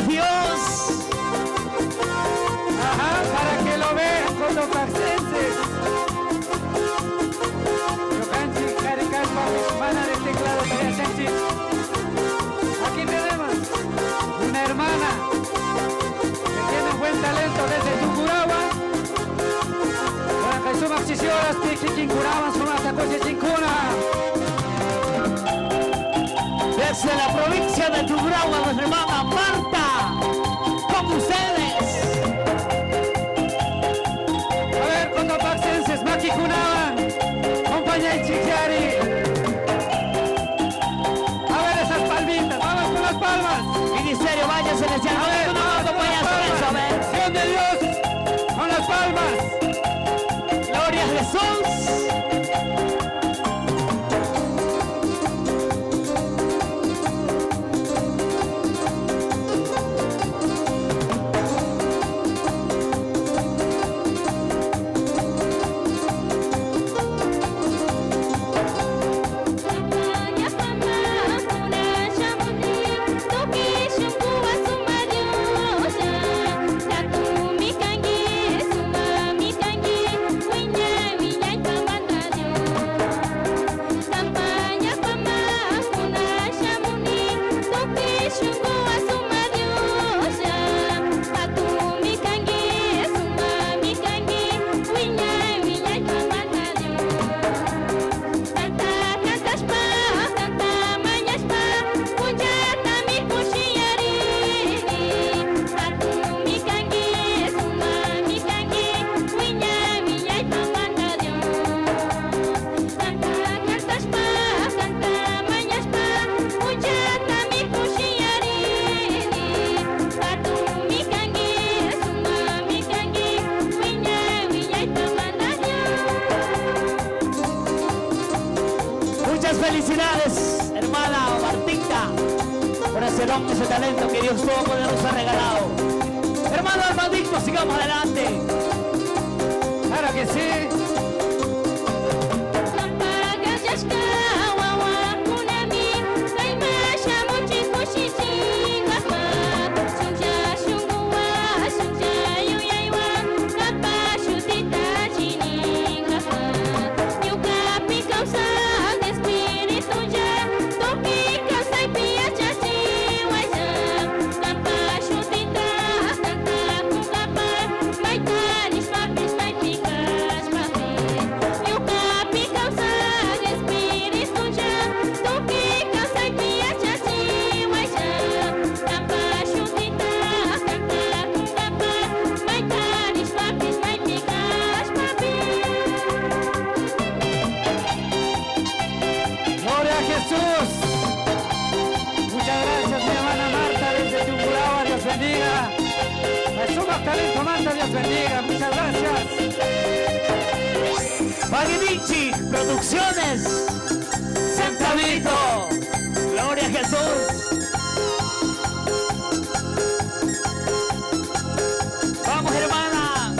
Dios. Ajá, para que lo vean cotopaxenses. Yocanchi, Caricaspa, hermana del teclado, Payasenchi. Aquí tenemos una hermana que tiene un buen talento desde Tucurahua. Para que sumas chisioras, Tiquincurahua, sumas tacoches chincuna. Desde la provincia de Tucurahua, nuestra hermana Marta, con ustedes. A ver, cotopaxenses, Maquicunaban, compañía Chichiari. A ver esas palmitas, vamos con las palmas. Ministerio Valle Celestial. A ver, vamos con las palmas. A ver. Acción de Dios, con las palmas. Gloria a Jesús. Felicidades, hermana Martita, por ese don, ese talento que Dios Todopoderoso ha regalado. Hermano Armandito, sigamos adelante. Claro que sí. Jesús. Muchas gracias, mi hermana Marta, desde Tucurahua, Dios bendiga. Me suma talento, Marta, Dios bendiga, muchas gracias. Magnici Producciones, Centavito, gloria a Jesús. Vamos, hermana.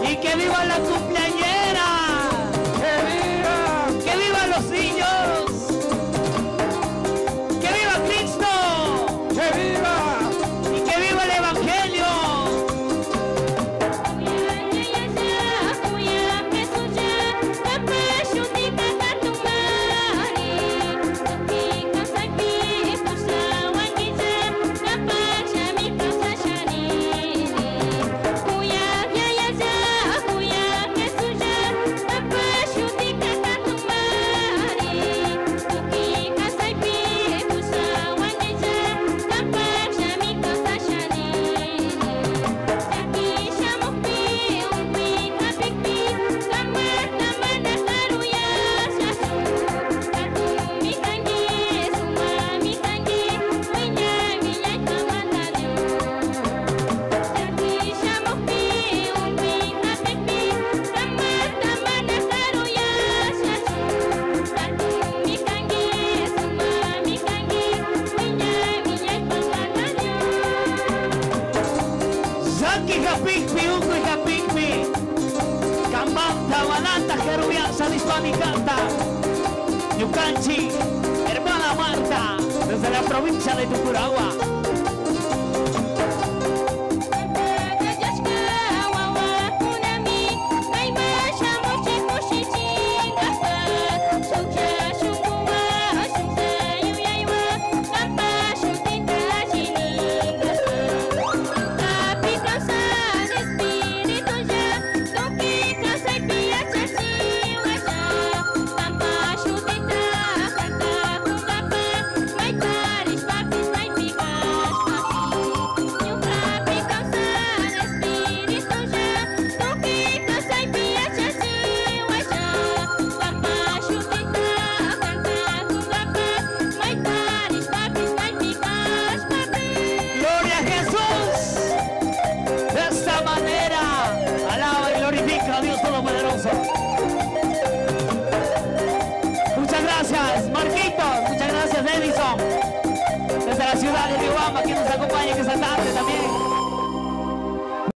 Y que viva la cumpleañera. Yucanchi, hermana Marta, desde la provincia de Tucuragua. Muchas gracias, Marquitos. Muchas gracias, Edison. Desde la ciudad de Riobamba, quien nos acompaña esta tarde también.